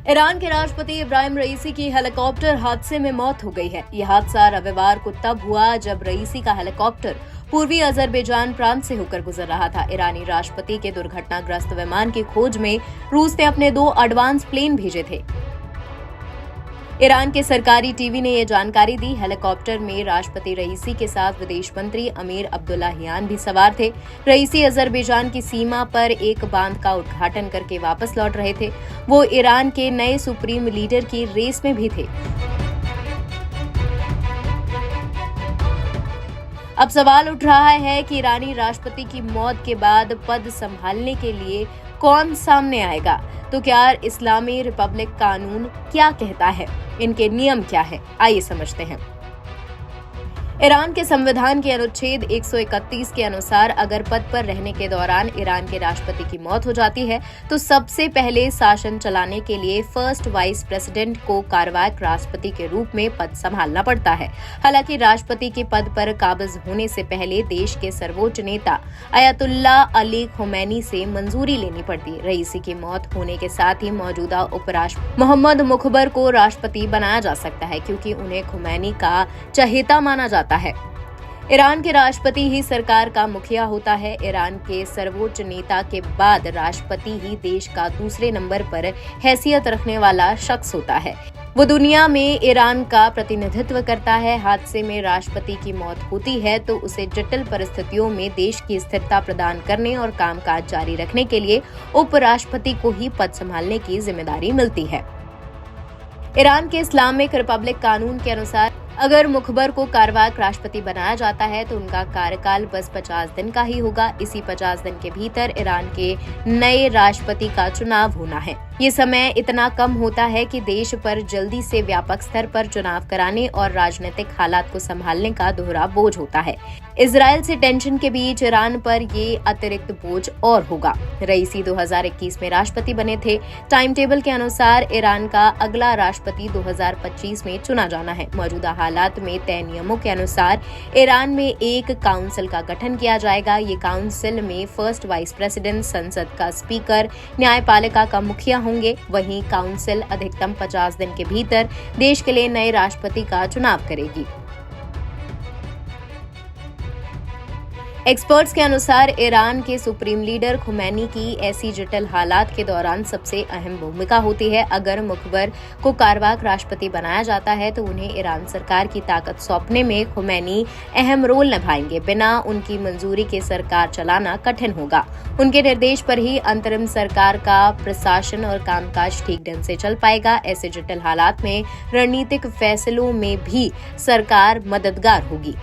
Iran के राष्ट्रपति इब्राहिम रईसी की हेलीकॉप्टर हादसे में मौत हो गई है। यह हादसा रविवार को तब हुआ जब रईसी का हेलीकॉप्टर पूर्वी अजरबैजान प्रांत से होकर गुजर रहा था। ईरानी राष्ट्रपति के दुर्घटनाग्रस्त विमान की खोज में रूस ने अपने 2 एडवांस प्लेन भेजे थे। ईरान के सरकारी टीवी ने यह जानकारी दी। हेलीकॉप्टर में राष्ट्रपति रईसी के साथ विदेश मंत्री अमीर अब्दुल्लाहियान भी सवार थे। रईसी अजरबैजान की सीमा पर एक बांध का उद्घाटन करके वापस लौट रहे थे। वो ईरान के नए सुप्रीम लीडर की रेस में भी थे। अब सवाल उठ रहा है कि ईरानी राष्ट्रपति की मौत के बाद पद संभालने के लिए कौन सामने आएगा। तो क्या इस्लामी रिपब्लिक कानून क्या कहता है, इनके नियम क्या है, आइए समझते हैं। ईरान के संविधान के अनुच्छेद 131 के अनुसार अगर पद पर रहने के दौरान ईरान के राष्ट्रपति की मौत हो जाती है तो सबसे पहले शासन चलाने के लिए फर्स्ट वाइस प्रेसिडेंट को कार्यवाहक राष्ट्रपति के रूप में पद संभालना पड़ता है। हालांकि राष्ट्रपति के पद पर काबिज होने से पहले देश के सर्वोच्च नेता अयतुल्ला अली खुमैनी से मंजूरी लेनी पड़ती। रईसी की मौत होने के साथ ही मौजूदा उपराष्ट्रपति मोहम्मद मुखबर को राष्ट्रपति बनाया जा सकता है, क्योंकि उन्हें खुमैनी का चहेता माना जाता है। ईरान के राष्ट्रपति ही सरकार का मुखिया होता है। ईरान के सर्वोच्च नेता के बाद राष्ट्रपति ही देश का दूसरे नंबर पर हैसियत रखने वाला शख्स होता है। वो दुनिया में ईरान का प्रतिनिधित्व करता है। हादसे में राष्ट्रपति की मौत होती है तो उसे जटिल परिस्थितियों में देश की स्थिरता प्रदान करने और कामकाज जारी रखने के लिए उपराष्ट्रपति को ही पद संभालने की जिम्मेदारी मिलती है। ईरान के इस्लामिक रिपब्लिक कानून के अनुसार अगर मुखबर को कार्यवाहक राष्ट्रपति बनाया जाता है तो उनका कार्यकाल बस 50 दिन का ही होगा। इसी 50 दिन के भीतर ईरान के नए राष्ट्रपति का चुनाव होना है। ये समय इतना कम होता है कि देश पर जल्दी से व्यापक स्तर पर चुनाव कराने और राजनीतिक हालात को संभालने का दोहरा बोझ होता है। इजराइल से टेंशन के बीच ईरान पर ये अतिरिक्त बोझ और होगा। रईसी 2021 में राष्ट्रपति बने थे। टाइम टेबल के अनुसार ईरान का अगला राष्ट्रपति 2025 में चुना जाना है। मौजूदा हालात में तय नियमों के अनुसार ईरान में एक काउंसिल का गठन किया जाएगा। ये काउंसिल में फर्स्ट वाइस प्रेसिडेंट, संसद का स्पीकर, न्यायपालिका का मुखिया होंगे। वहीं काउंसिल अधिकतम 50 दिन के भीतर देश के लिए नए राष्ट्रपति का चुनाव करेगी। एक्सपर्ट्स के अनुसार ईरान के सुप्रीम लीडर खुमैनी की ऐसी जटिल हालात के दौरान सबसे अहम भूमिका होती है। अगर मुखबर को कार्यवाहक राष्ट्रपति बनाया जाता है तो उन्हें ईरान सरकार की ताकत सौंपने में खुमैनी अहम रोल निभाएंगे। बिना उनकी मंजूरी के सरकार चलाना कठिन होगा। उनके निर्देश पर ही अंतरिम सरकार का प्रशासन और कामकाज ठीक ढंग से चल पाएगा। ऐसे जटिल हालात में रणनीतिक फैसलों में भी सरकार मददगार होगी।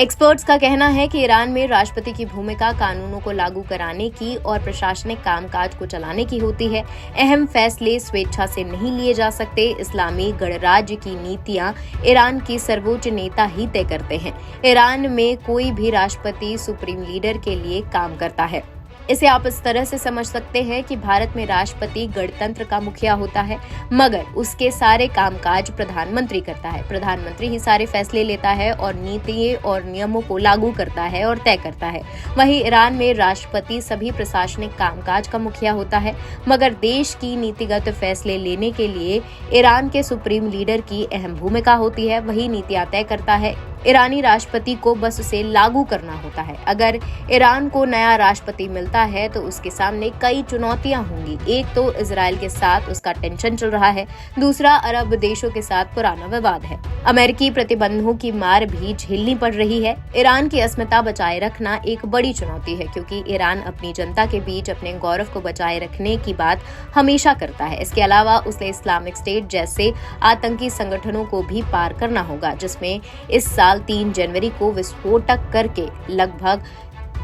एक्सपर्ट्स का कहना है कि ईरान में राष्ट्रपति की भूमिका कानूनों को लागू कराने की और प्रशासनिक कामकाज को चलाने की होती है। अहम फैसले स्वेच्छा से नहीं लिए जा सकते। इस्लामी गणराज्य की नीतियां ईरान के सर्वोच्च नेता ही तय करते हैं। ईरान में कोई भी राष्ट्रपति सुप्रीम लीडर के लिए काम करता है। इसे आप इस तरह से समझ सकते हैं कि भारत में राष्ट्रपति गणतंत्र का मुखिया होता है, मगर उसके सारे कामकाज प्रधानमंत्री करता है। प्रधानमंत्री ही सारे फैसले लेता है और नीति और नियमों को लागू करता है और तय करता है। वहीं ईरान में राष्ट्रपति सभी प्रशासनिक कामकाज का मुखिया होता है, मगर देश की नीतिगत फैसले लेने के लिए ईरान के सुप्रीम लीडर की अहम भूमिका होती है। वही नीतियां तय करता है। ईरानी राष्ट्रपति को बस उसे लागू करना होता है। अगर ईरान को नया राष्ट्रपति मिलता है तो उसके सामने कई चुनौतियां होंगी। एक तो इजराइल के साथ उसका टेंशन चल रहा है, दूसरा अरब देशों के साथ पुराना विवाद है। अमेरिकी प्रतिबंधों की मार भी झेलनी पड़ रही है। ईरान की अस्मिता बचाए रखना एक बड़ी चुनौती है, क्योंकि ईरान अपनी जनता के बीच अपने गौरव को बचाए रखने की बात हमेशा करता है। इसके अलावा उसे इस्लामिक स्टेट जैसे आतंकी संगठनों को भी पार करना होगा, जिसमें इस साल 3 जनवरी को विस्फोटक करके लगभग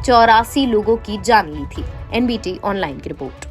84 लोगों की जान ली थी। एनबीटी ऑनलाइन की रिपोर्ट।